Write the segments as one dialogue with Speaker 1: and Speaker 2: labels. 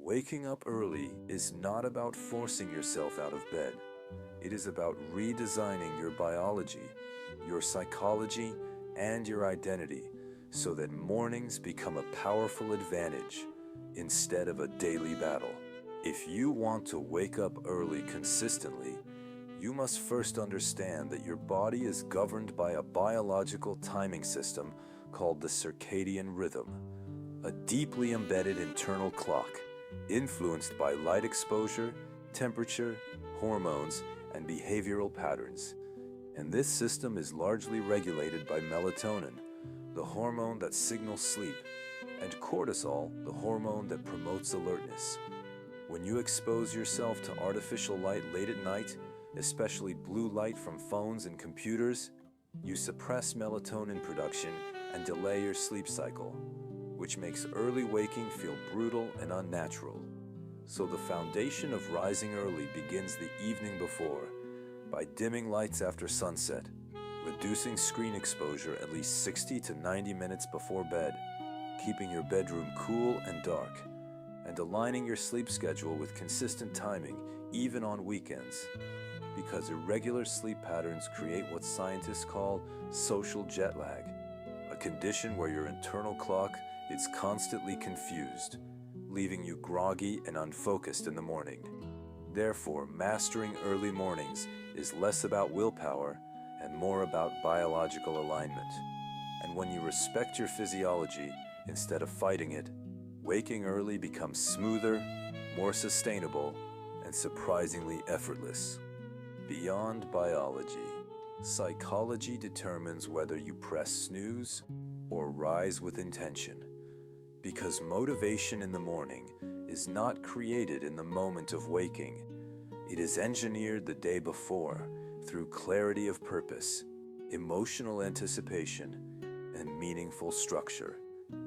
Speaker 1: Waking up early is not about forcing yourself out of bed. It is about redesigning your biology, your psychology, and your identity so that mornings become a powerful advantage instead of a daily battle. If you want to wake up early consistently, you must first understand that your body is governed by a biological timing system called the circadian rhythm, a deeply embedded internal clock influenced by light exposure, temperature, hormones, and behavioral patterns. And this system is largely regulated by melatonin, the hormone that signals sleep, and cortisol, the hormone that promotes alertness. When you expose yourself to artificial light late at night, especially blue light from phones and computers, you suppress melatonin production and delay your sleep cycle, which makes early waking feel brutal and unnatural. So the foundation of rising early begins the evening before, by dimming lights after sunset, reducing screen exposure at least 60 to 90 minutes before bed, keeping your bedroom cool and dark, and aligning your sleep schedule with consistent timing, even on weekends. Because irregular sleep patterns create what scientists call social jet lag, a condition where your internal clock is constantly confused, leaving you groggy and unfocused in the morning. Therefore, mastering early mornings is less about willpower and more about biological alignment. And when you respect your physiology instead of fighting it, waking early becomes smoother, more sustainable, and surprisingly effortless. Beyond biology, psychology determines whether you press snooze or rise with intention. Because motivation in the morning is not created in the moment of waking. It is engineered the day before through clarity of purpose, emotional anticipation, and meaningful structure.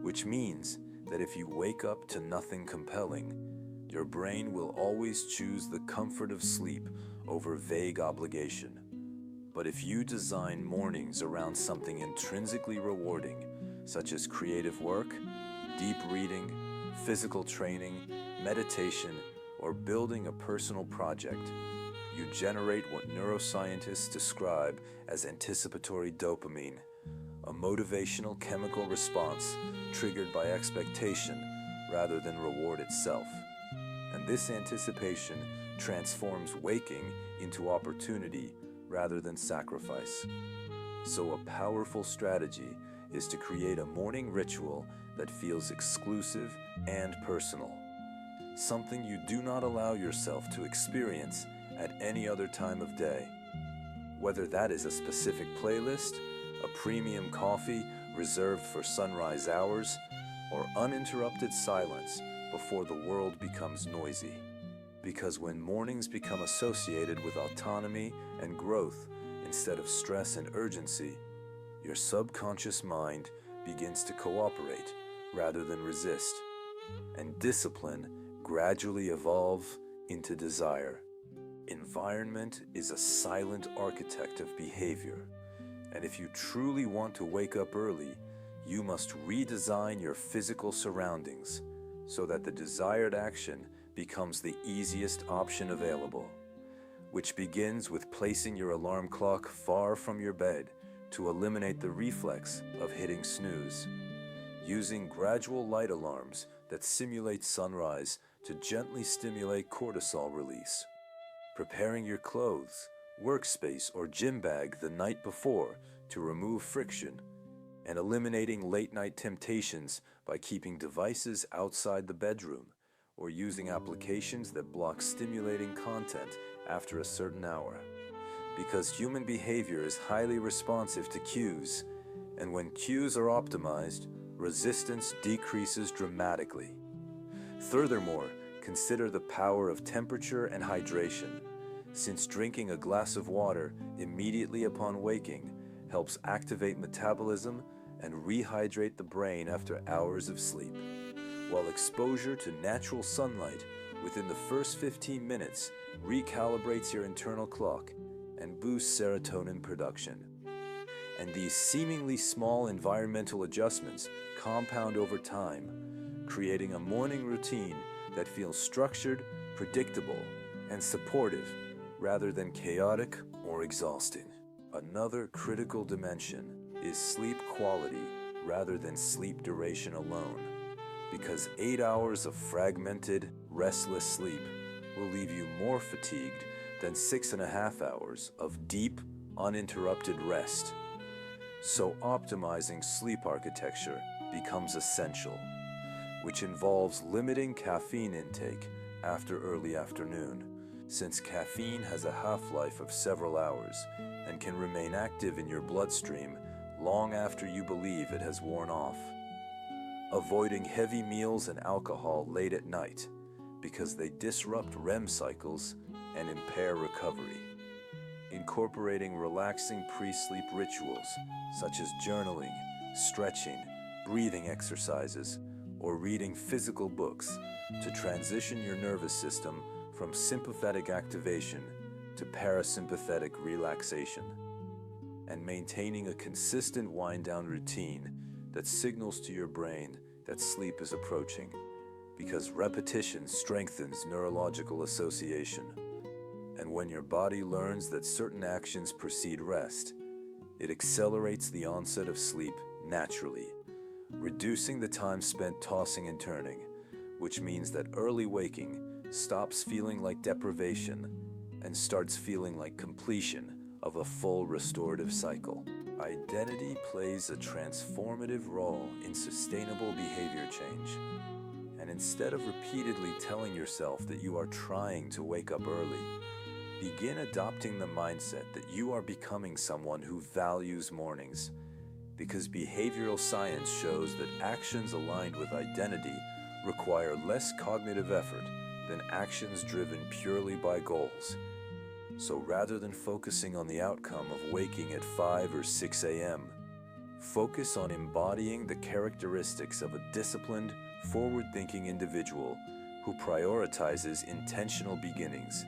Speaker 1: Which means that if you wake up to nothing compelling, your brain will always choose the comfort of sleep over vague obligation. But if you design mornings around something intrinsically rewarding, such as creative work, deep reading, physical training, meditation, or building a personal project, you generate what neuroscientists describe as anticipatory dopamine, a motivational chemical response triggered by expectation rather than reward itself. And this anticipation transforms waking into opportunity rather than sacrifice. So a powerful strategy is to create a morning ritual that feels exclusive and personal, something you do not allow yourself to experience at any other time of day. Whether that is a specific playlist, a premium coffee reserved for sunrise hours, or uninterrupted silence before the world becomes noisy. Because when mornings become associated with autonomy and growth instead of stress and urgency, your subconscious mind begins to cooperate rather than resist, and discipline gradually evolve into desire. Environment is a silent architect of behavior, and if you truly want to wake up early, you must redesign your physical surroundings so that the desired action becomes the easiest option available, which begins with placing your alarm clock far from your bed to eliminate the reflex of hitting snooze, using gradual light alarms that simulate sunrise to gently stimulate cortisol release, preparing your clothes, workspace, or gym bag the night before to remove friction, and eliminating late-night temptations by keeping devices outside the bedroom or using applications that block stimulating content after a certain hour. Because human behavior is highly responsive to cues, and when cues are optimized, resistance decreases dramatically. Furthermore, consider the power of temperature and hydration, since drinking a glass of water immediately upon waking helps activate metabolism and rehydrate the brain after hours of sleep, while exposure to natural sunlight within the first 15 minutes recalibrates your internal clock and boosts serotonin production. And these seemingly small environmental adjustments compound over time, creating a morning routine that feels structured, predictable, and supportive rather than chaotic or exhausting. Another critical dimension is sleep quality rather than sleep duration alone, because 8 hours of fragmented, restless sleep will leave you more fatigued than 6.5 hours of deep, uninterrupted rest. So optimizing sleep architecture becomes essential, which involves limiting caffeine intake after early afternoon, since caffeine has a half-life of several hours and can remain active in your bloodstream long after you believe it has worn off. Avoiding heavy meals and alcohol late at night because they disrupt REM cycles and impair recovery. Incorporating relaxing pre-sleep rituals such as journaling, stretching, breathing exercises, or reading physical books to transition your nervous system from sympathetic activation to parasympathetic relaxation. And maintaining a consistent wind-down routine that signals to your brain that sleep is approaching, because repetition strengthens neurological association. And when your body learns that certain actions precede rest, it accelerates the onset of sleep naturally, reducing the time spent tossing and turning, which means that early waking stops feeling like deprivation and starts feeling like completion of a full restorative cycle. Identity plays a transformative role in sustainable behavior change. And instead of repeatedly telling yourself that you are trying to wake up early, begin adopting the mindset that you are becoming someone who values mornings. Because behavioral science shows that actions aligned with identity require less cognitive effort than actions driven purely by goals. So rather than focusing on the outcome of waking at 5 or 6 a.m., focus on embodying the characteristics of a disciplined, forward-thinking individual who prioritizes intentional beginnings.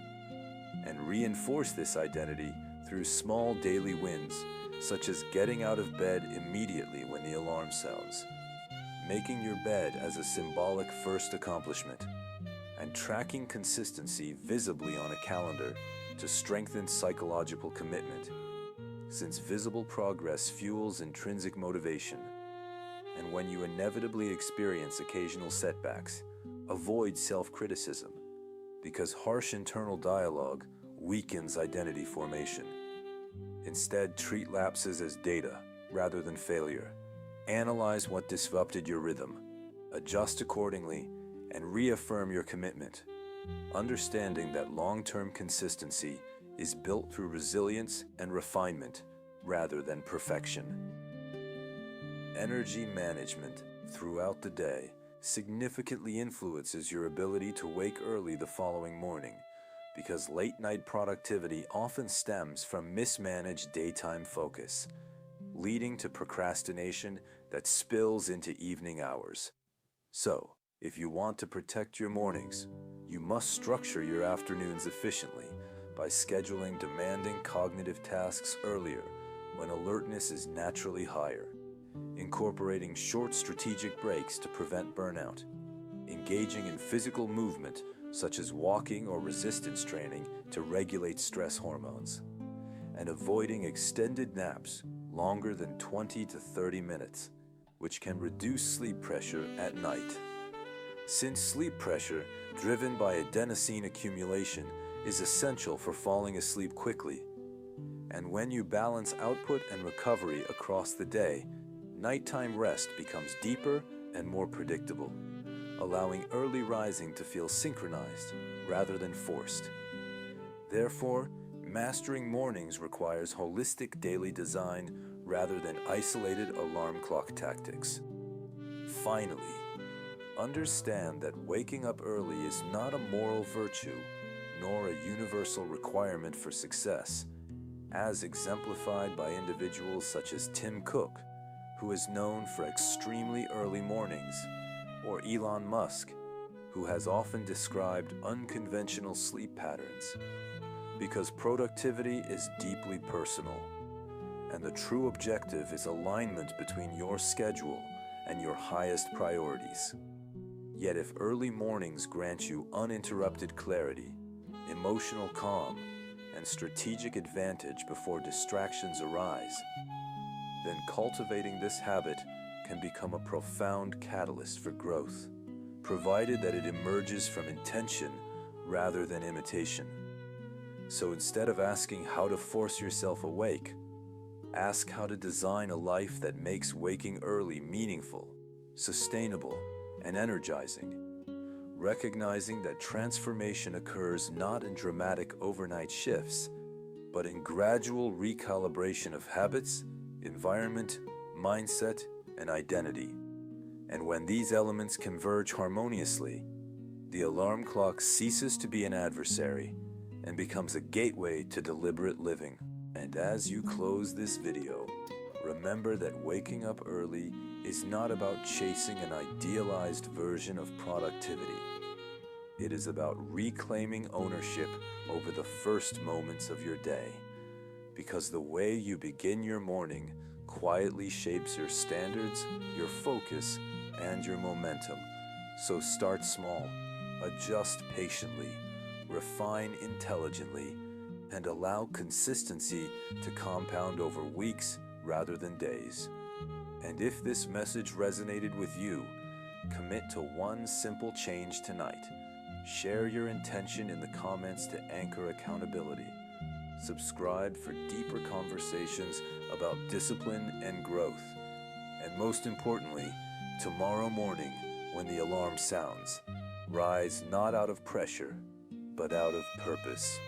Speaker 1: And reinforce this identity through small daily wins, such as getting out of bed immediately when the alarm sounds, making your bed as a symbolic first accomplishment, and tracking consistency visibly on a calendar to strengthen psychological commitment, since visible progress fuels intrinsic motivation. And when you inevitably experience occasional setbacks, avoid self-criticism, because harsh internal dialogue weakens identity formation. Instead, treat lapses as data rather than failure. Analyze what disrupted your rhythm, adjust accordingly, and reaffirm your commitment, understanding that long-term consistency is built through resilience and refinement rather than perfection. Energy management throughout the day significantly influences your ability to wake early the following morning, because late-night productivity often stems from mismanaged daytime focus, leading to procrastination that spills into evening hours. So, if you want to protect your mornings, you must structure your afternoons efficiently by scheduling demanding cognitive tasks earlier when alertness is naturally higher, incorporating short strategic breaks to prevent burnout, engaging in physical movement such as walking or resistance training to regulate stress hormones, and avoiding extended naps longer than 20 to 30 minutes, which can reduce sleep pressure at night. Since sleep pressure, driven by adenosine accumulation, is essential for falling asleep quickly, and when you balance output and recovery across the day, nighttime rest becomes deeper and more predictable, allowing early rising to feel synchronized rather than forced. Therefore, mastering mornings requires holistic daily design rather than isolated alarm clock tactics. Finally, understand that waking up early is not a moral virtue nor a universal requirement for success, as exemplified by individuals such as Tim Cook, who is known for extremely early mornings, or Elon Musk, who has often described unconventional sleep patterns, because productivity is deeply personal, and the true objective is alignment between your schedule and your highest priorities. Yet if early mornings grant you uninterrupted clarity, emotional calm, and strategic advantage before distractions arise, then cultivating this habit can become a profound catalyst for growth, provided that it emerges from intention rather than imitation. So instead of asking how to force yourself awake, ask how to design a life that makes waking early meaningful, sustainable, and energizing, recognizing that transformation occurs not in dramatic overnight shifts, but in gradual recalibration of habits, environment, mindset, and identity. And when these elements converge harmoniously, the alarm clock ceases to be an adversary and becomes a gateway to deliberate living. And as you close this video, remember that waking up early is not about chasing an idealized version of productivity. It is about reclaiming ownership over the first moments of your day, because the way you begin your morning quietly shapes your standards, your focus, and your momentum. So start small, adjust patiently, refine intelligently, and allow consistency to compound over weeks rather than days. And if this message resonated with you, commit to one simple change tonight. Share your intention in the comments to anchor accountability. Subscribe for deeper conversations about discipline and growth. And most importantly, tomorrow morning, when the alarm sounds, rise not out of pressure, but out of purpose.